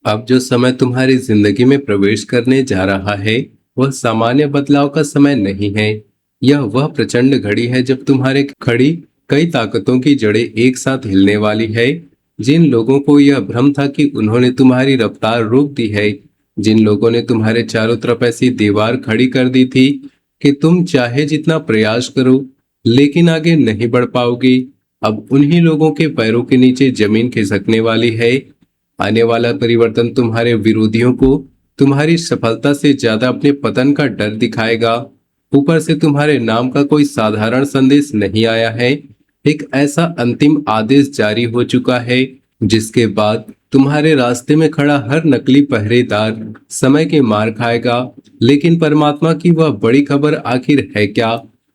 अब जो समय तुम्हारी जिंदगी में प्रवेश करने जा रहा है, वह सामान्य बदलाव का समय नहीं है। यह वह प्रचंड घड़ी है जब तुम्हारे खड़ी कई ताकतों की जड़ें एक साथ हिलने वाली है। जिन लोगों को यह भ्रम था कि उन्होंने तुम्हारी रफ्तार रोक दी है, जिन लोगों ने तुम्हारे चारों तरफ ऐसी दीवार खड़ी कर दी थी कि तुम चाहे जितना प्रयास करो लेकिन आगे नहीं बढ़ पाओगे, अब उन्हीं लोगों के पैरों के नीचे जमीन खिसकने वाली है। आने वाला परिवर्तन तुम्हारे विरोधियों को तुम्हारी सफलता से ज्यादा अपने पतन का डर दिखाएगा। ऊपर से तुम्हारे नाम का कोई साधारण संदेश नहीं आया है, एक ऐसा अंतिम आदेश जारी हो चुका है जिसके बाद तुम्हारे रास्ते में खड़ा हर नकली पहरेदार समय के मार खाएगा। लेकिन परमात्मा की वह बड़ी खबर आखिर है क्या?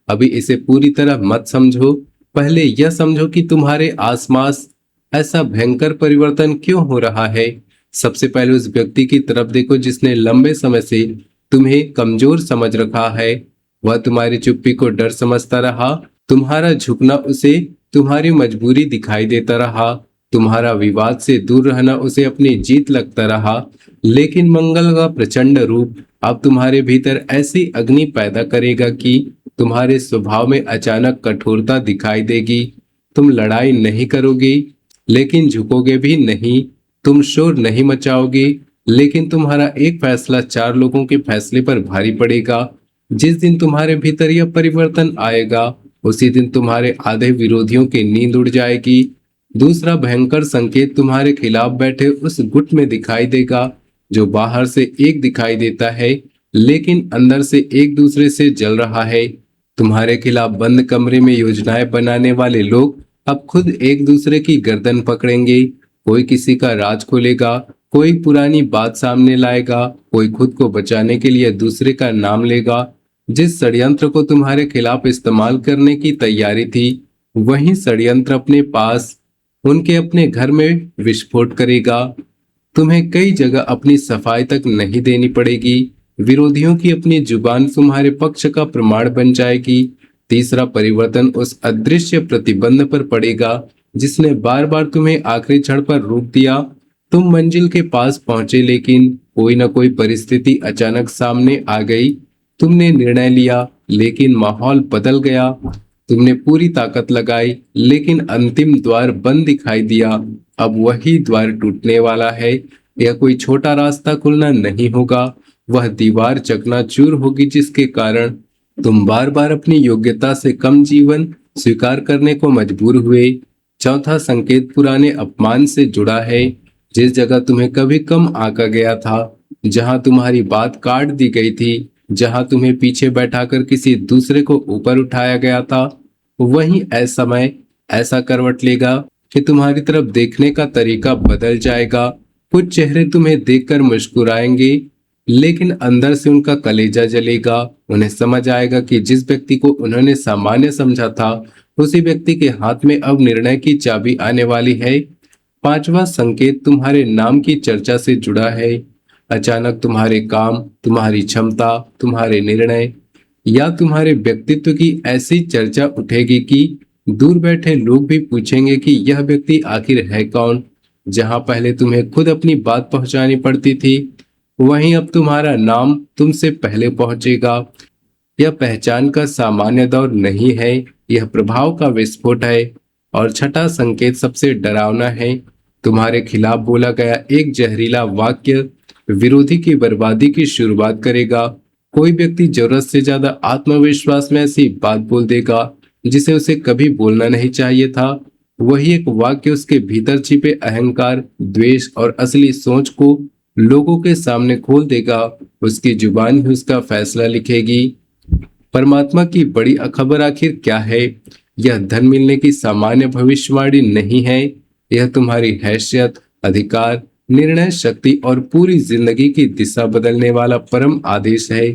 अभी इसे पूरी तरह मत समझो, पहले यह समझो कि तुम्हारे आसपास ऐसा भयंकर परिवर्तन क्यों हो रहा है। सबसे पहले उस व्यक्ति की तरफ देखो जिसने लंबे समय से तुम्हें कमजोर समझ रखा है। वह तुम्हारी चुप्पी को डर समझता रहा, तुम्हारा झुकना उसे तुम्हारी मजबूरी दिखाई देता रहा, तुम्हारा विवाद से दूर रहना उसे अपनी जीत लगता रहा। लेकिन मंगल का प्रचंड रूप अब तुम्हारे भीतर ऐसी अग्नि पैदा करेगा कि तुम्हारे स्वभाव में अचानक कठोरता दिखाई देगी। तुम लड़ाई नहीं करोगे लेकिन झुकोगे भी नहीं, तुम शोर नहीं मचाओगे लेकिन तुम्हारा एक फैसला चार लोगों के फैसले पर भारी पड़ेगा। जिस दिन तुम्हारे भीतर यह परिवर्तन आएगा, उसी दिन तुम्हारे आधे विरोधियों की नींद उड़ जाएगी। दूसरा भयंकर संकेत तुम्हारे खिलाफ बैठे उस गुट में दिखाई देगा जो बाहर से एक दिखाई देता है लेकिन अंदर से एक दूसरे से जल रहा है। तुम्हारे खिलाफ बंद कमरे में योजनाएं बनाने वाले लोग अब खुद एक दूसरे की गर्दन पकड़ेंगे। कोई किसी का राज खोलेगा, कोई पुरानी बात सामने लाएगा, कोई खुद को बचाने के लिए दूसरे का नाम लेगा। जिस षड्यंत्र को तुम्हारे खिलाफ इस्तेमाल करने की तैयारी थी, वही षड्यंत्र अपने पास उनके अपने घर में विस्फोट करेगा। तुम्हें कई जगह अपनी सफाई तक नहीं देनी पड़ेगी, विरोधियों की अपनी जुबान तुम्हारे पक्ष का प्रमाण बन जाएगी। तीसरा परिवर्तन उस अदृश्य प्रतिबंध पर पड़ेगा जिसने बार बार तुम्हें आखिरी क्षण पर रोक दिया। तुम मंजिल के पास पहुंचे लेकिन कोई न कोई परिस्थिति अचानक सामने आ गई। तुमने निर्णय लिया लेकिन माहौल बदल गया। तुमने पूरी ताकत लगाई लेकिन अंतिम द्वार बंद दिखाई दिया। अब वही द्वार टूटने वाला है। यह कोई छोटा रास्ता खुलना नहीं होगा, वह दीवार चकनाचूर होगी जिसके कारण तुम बार बार अपनी योग्यता से कम जीवन स्वीकार करने को मजबूर हुए। चौथा संकेत पुराने अपमान से जुड़ा है। जिस जगह तुम्हें कभी कम आंका गया था, जहां तुम्हारी बात काट दी गई थी, जहां तुम्हें पीछे बैठाकर किसी दूसरे को ऊपर उठाया गया था, वहीं ऐसा समय ऐसा करवट लेगा कि तुम्हारी तरफ देखने का तरीका बदल जाएगा। कुछ चेहरे तुम्हें देखकर मुस्कुराएंगे लेकिन अंदर से उनका कलेजा जलेगा। उन्हें समझ आएगा कि जिस व्यक्ति को उन्होंने सामान्य समझा था, उसी व्यक्ति के हाथ में अब निर्णय की चाबी आने वाली है। पांचवा संकेत तुम्हारे नाम की चर्चा से जुड़ा है। अचानक तुम्हारे काम, तुम्हारी क्षमता, तुम्हारे निर्णय या तुम्हारे व्यक्तित्व की ऐसी चर्चा उठेगी कि दूर बैठे लोग भी पूछेंगे कि यह व्यक्ति आखिर है कौन। जहां पहले तुम्हें खुद अपनी बात पहुंचानी पड़ती थी, वहीं अब तुम्हारा नाम तुमसे पहले पहुंचेगा। यह पहचान का सामान्य दौर नहीं है, यह प्रभाव का विस्फोट है। और छठा संकेत सबसे डरावना है। तुम्हारे खिलाफ बोला गया एक जहरीला वाक्य विरोधी की बर्बादी की शुरुआत करेगा। कोई व्यक्ति जरूरत से ज्यादा आत्मविश्वास में ऐसी बात बोल देगा जिसे उसे कभी बोलना नहीं चाहिए था। वही एक वाक्य उसके भीतर छिपे अहंकार, द्वेष और असली सोच को लोगों के सामने खोल देगा। उसकी जुबान ही उसका फैसला लिखेगी। परमात्मा की बड़ी खबर आखिर क्या है? यह धन मिलने की सामान्य भविष्यवाणी नहीं है, यह तुम्हारी हैसियत, अधिकार, निर्णय शक्ति और पूरी जिंदगी की दिशा बदलने वाला परम आदेश है।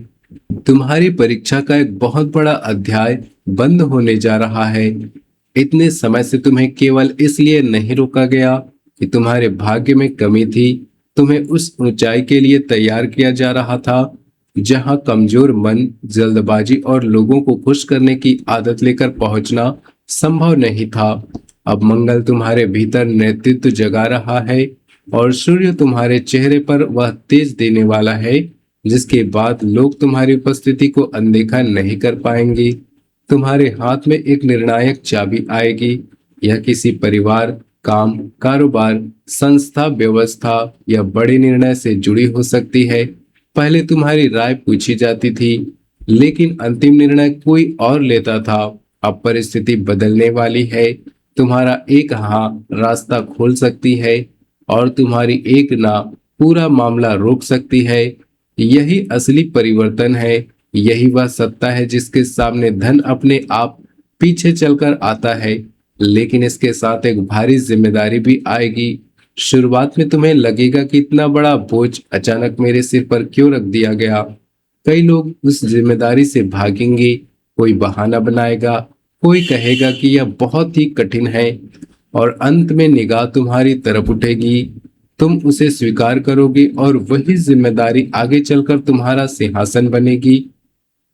तुम्हारी परीक्षा का एक बहुत बड़ा अध्याय बंद होने जा रहा है। इतने समय से तुम्हें केवल इसलिए नहीं रोका गया कि तुम्हारे भाग्य में कमी थी, तुम्हें उस ऊंचाई के लिए तैयार किया जा रहा था जहां कमजोर मन, जल्दबाजी और लोगों को खुश करने की आदत लेकर पहुंचना संभव नहीं था। अब मंगल तुम्हारे भीतर नेतृत्व जगा रहा है। और सूर्य तुम्हारे चेहरे पर वह तेज देने वाला है जिसके बाद लोग तुम्हारी उपस्थिति को अनदेखा नहीं कर पाएंगे। तुम्हारे हाथ में एक निर्णायक चाबी आएगी। यह किसी परिवार, काम, कारोबार, संस्था, व्यवस्था या बड़े निर्णय से जुड़ी हो सकती है। पहले तुम्हारी राय पूछी जाती थी, लेकिन अंतिम निर्णय कोई और लेता था। अब परिस्थिति बदलने वाली है। तुम्हारा एक हाँ रास्ता खोल सकती है और तुम्हारी एक ना पूरा मामला रोक सकती है। यही असली परिवर्तन है। यही वह सत्ता है जिसके सामने धन अपने आप पीछे चलकर आता है, लेकिन इसके साथ एक भारी जिम्मेदारी भी आएगी। शुरुआत में तुम्हें लगेगा कि इतना बड़ा बोझ अचानक मेरे सिर पर क्यों रख दिया गया। कई लोग उस जिम्मेदारी से भागेंगे, कोई बहाना बनाएगा, कोई कहेगा कि यह बहुत ही कठिन है, और अंत में निगाह तुम्हारी तरफ उठेगी। तुम उसे स्वीकार करोगे और वही जिम्मेदारी आगे चलकर तुम्हारा सिंहासन बनेगी।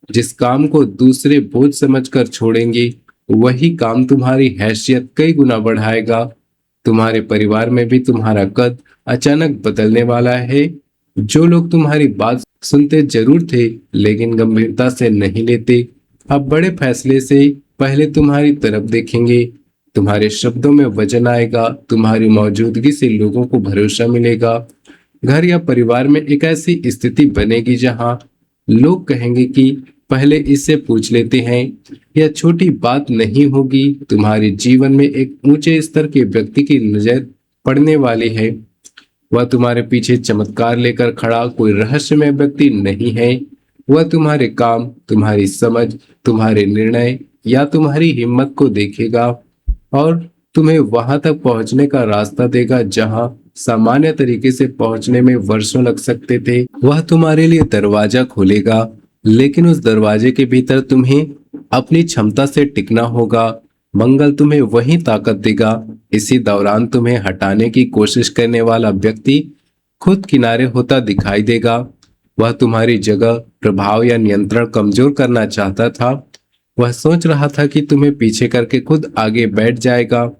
जिस काम को दूसरे बोझ समझकर छोड़ेंगे, वही काम तुम्हारी हैसियत कई गुना बढ़ाएगा। तुम्हारे परिवार में भी तुम्हारा कद अचानक बदलने वाला है। जो लोग तुम्हारी बात सुनते जरूर थे लेकिन गंभीरता से नहीं लेते, अब बड़े फैसले से पहले तुम्हारी तरफ देखेंगे। तुम्हारे शब्दों में वजन आएगा। तुम्हारी मौजूदगी से लोगों को भरोसा मिलेगा। घर या परिवार में एक ऐसी स्थिति बनेगी जहां लोग कहेंगे कि पहले इससे पूछ लेते हैं। यह छोटी बात नहीं होगी। तुम्हारे जीवन में एक ऊंचे स्तर के व्यक्ति की नजर पड़ने वाली है। वह तुम्हारे पीछे चमत्कार लेकर खड़ा कोई रहस्यमय व्यक्ति नहीं है। वह तुम्हारे काम, तुम्हारी समझ, तुम्हारे निर्णय या तुम्हारी हिम्मत को देखेगा और तुम्हें वहां तक पहुंचने का रास्ता देगा जहां सामान्य तरीके से पहुंचने में वर्षों लग सकते थे। वह तुम्हारे लिए दरवाजा खोलेगा, लेकिन उस दरवाजे के भीतर तुम्हें अपनी क्षमता से टिकना होगा। मंगल तुम्हें वही ताकत देगा। इसी दौरान तुम्हें हटाने की कोशिश करने वाला व्यक्ति खुद किनारे होता दिखाई देगा। वह तुम्हारी जगह, प्रभाव या नियंत्रण कमजोर करना चाहता था। वह सोच रहा था कि तुम्हें पीछे करके खुद आगे बैठ जाएगा,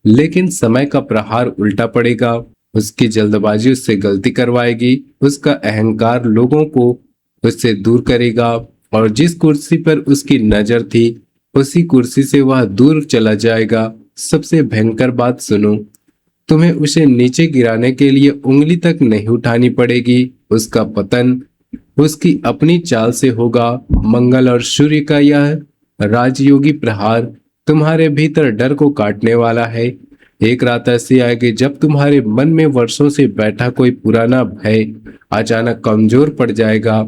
लेकिन समय का प्रहार उल्टा पड़ेगा। उसकी जल्दबाजी उससे गलती करवाएगी। उसका अहंकार लोगों को उससे दूर करेगा और जिस कुर्सी पर उसकी नजर थी उसी कुर्सी से वह दूर चला जाएगा। सबसे भयंकर बात सुनो, तुम्हें उसे नीचे गिराने के लिए उंगली तक नहीं उठानी पड़ेगी। उसका पतन उसकी अपनी चाल से होगा। मंगल और सूर्य का यह राजयोगी प्रहार तुम्हारे भीतर डर को काटने वाला है। एक रात ऐसी आएगी जब तुम्हारे मन में वर्षों से बैठा कोई पुराना भय अचानक कमजोर पड़ जाएगा।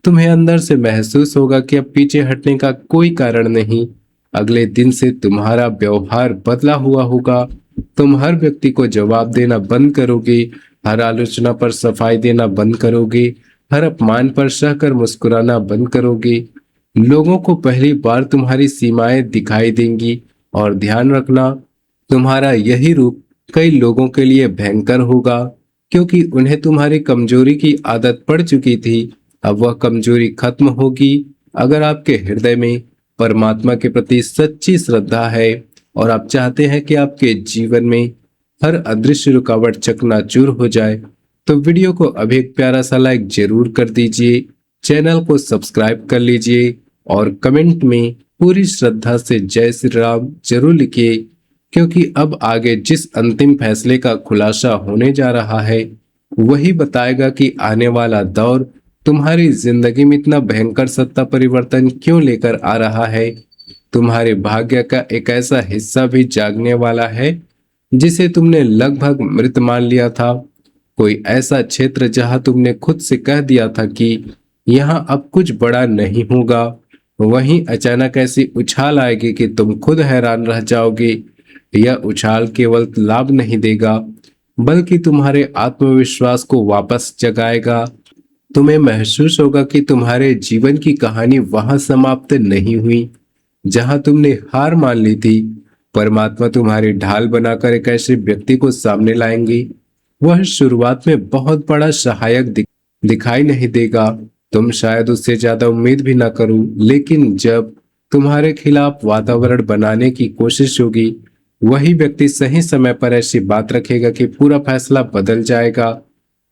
तुम्हें अंदर से महसूस होगा कि अब पीछे हटने का कोई कारण नहीं। अगले दिन से तुम्हारा व्यवहार बदला हुआ होगा। तुम हर व्यक्ति को जवाब देना बंद करोगे, हर आलोचना पर सफाई देना बंद करोगे, हर अपमान पर सहकर मुस्कुराना बंद करोगे। लोगों को पहली बार तुम्हारी सीमाएं दिखाई देंगी और ध्यान रखना, तुम्हारा यही रूप कई लोगों के लिए भयंकर होगा, क्योंकि उन्हें तुम्हारी कमजोरी की आदत पड़ चुकी थी। अब वह कमजोरी खत्म होगी अगर आपके हृदय में परमात्मा के प्रति सच्ची श्रद्धा है और आप चाहते हैं कि आपके जीवन में हर अदृश्य रुकावट चकनाचूर हो जाए। तो वीडियो को अभी एक प्यारा सा लाइक जरूर कर दीजिए, चैनल को सब्सक्राइब कर लीजिए और कमेंट में पूरी श्रद्धा से जय श्री राम जरूर लिखिए, क्योंकि अब आगे जिस अंतिम फैसले का खुलासा होने जा रहा है वही बताएगा कि आने वाला दौर तुम्हारी जिंदगी में इतना भयंकर सत्ता परिवर्तन क्यों लेकर आ रहा है। तुम्हारे भाग्य का एक ऐसा हिस्सा भी जागने वाला है जिसे तुमने लगभग मृत मान लिया था। कोई ऐसा क्षेत्र जहां तुमने खुद से कह दिया था कि यहाँ अब कुछ बड़ा नहीं होगा, वहीं अचानक ऐसी उछाल आएगी कि तुम खुद हैरान रह जाओगे। यह उछाल केवल लाभ नहीं देगा बल्कि तुम्हारे आत्मविश्वास को वापस जगाएगा। तुम्हें महसूस होगा कि तुम्हारे जीवन की कहानी वहां समाप्त नहीं हुई जहां तुमने हार मान ली थी। परमात्मा तुम्हारी ढाल बनाकर एक ऐसे व्यक्ति को सामने लाएंगी। वह शुरुआत में बहुत बड़ा सहायक दिखाई नहीं देगा। तुम शायद उससे ज्यादा उम्मीद भी ना करो, लेकिन जब तुम्हारे खिलाफ वातावरण बनाने की कोशिश होगी वही व्यक्ति सही समय पर ऐसी बात रखेगा कि पूरा फैसला बदल जाएगा।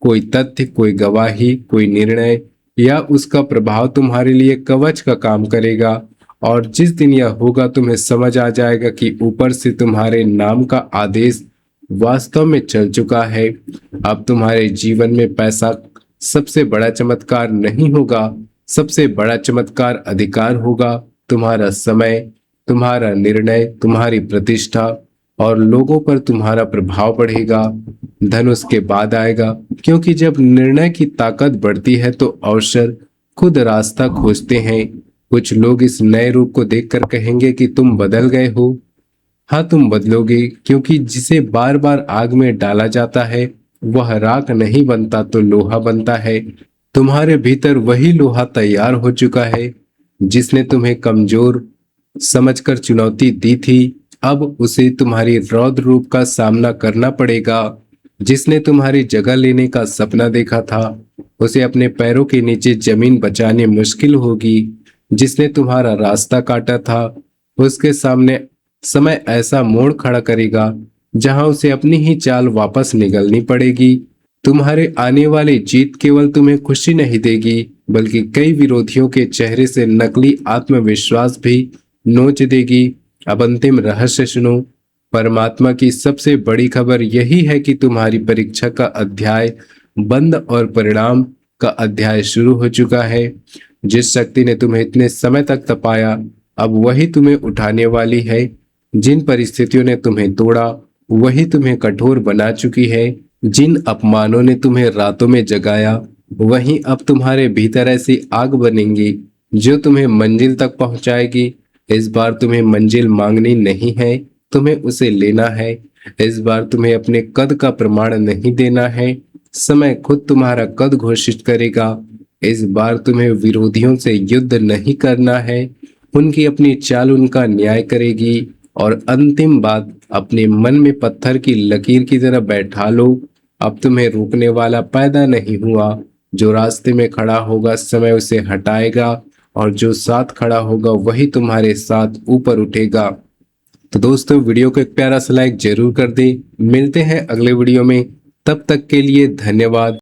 कोई तथ्य, कोई गवाही, कोई निर्णय या उसका प्रभाव तुम्हारे लिए कवच का काम करेगा। और जिस दिन यह होगा तुम्हें समझ आ जाएगा कि ऊपर से तुम्हारे नाम का आदेश वास्तव में चल चुका है। अब तुम्हारे जीवन में पैसा सबसे बड़ा चमत्कार नहीं होगा, सबसे बड़ा चमत्कार अधिकार होगा। तुम्हारा समय, तुम्हारा निर्णय, तुम्हारी प्रतिष्ठा और लोगों पर तुम्हारा प्रभाव बढ़ेगा। धन उसके बाद आएगा, क्योंकि जब निर्णय की ताकत बढ़ती है तो अवसर खुद रास्ता खोजते हैं। कुछ लोग इस नए रूप को देखकर कहेंगे कि तुम बदल गए हो। हाँ, तुम बदलोगे, क्योंकि जिसे बार बार आग में डाला जाता है वह राख नहीं बनता तो लोहा बनता है। तुम्हारे भीतर वही लोहा तैयार हो चुका है जिसने तुम्हें कमजोर समझकर चुनौती दी थी। अब उसे तुम्हारी रौद्र रूप का सामना करना पड़ेगा। जिसने तुम्हारी जगह लेने का सपना देखा था उसे अपने पैरों के नीचे जमीन बचानी मुश्किल होगी। जिसने तुम्हारा रास्ता काटा था उसके सामने समय ऐसा मोड़ खड़ा करेगा जहां उसे अपनी ही चाल वापस निगलनी पड़ेगी। तुम्हारे आने वाली जीत केवल तुम्हें खुशी नहीं देगी, बल्कि कई विरोधियों के चेहरे से नकली आत्मविश्वास भी नोच देगी। अब अंतिम रहस्य सुनो। परमात्मा की सबसे बड़ी खबर यही है कि तुम्हारी परीक्षा का अध्याय बंद और परिणाम का अध्याय शुरू हो चुका है। जिस शक्ति ने तुम्हें इतने समय तक तपाया, अब वही तुम्हें उठाने वाली है। जिन परिस्थितियों ने तुम्हें तोड़ा वही तुम्हें कठोर बना चुकी है। जिन अपमानों ने तुम्हें रातों में जगाया वही अब तुम्हारे भीतर ऐसी आग बनेंगी जो तुम्हें मंजिल तक पहुंचाएगी। इस बार तुम्हें मंजिल मांगनी नहीं है, तुम्हें उसे लेना है। इस बार तुम्हें अपने कद का प्रमाण नहीं देना है, समय खुद तुम्हारा कद घोषित करेगा। इस बार तुम्हें विरोधियों से युद्ध नहीं करना है, उनकी अपनी चाल उनका न्याय करेगी। और अंतिम बात, अपने मन में पत्थर की लकीर की तरह बैठा लो। अब तुम्हें रोकने वाला पैदा नहीं हुआ। जो रास्ते में खड़ा होगा समय उसे हटाएगा, और जो साथ खड़ा होगा वही तुम्हारे साथ ऊपर उठेगा। तो दोस्तों, वीडियो को एक प्यारा सा लाइक जरूर कर दें। मिलते हैं अगले वीडियो में, तब तक के लिए धन्यवाद।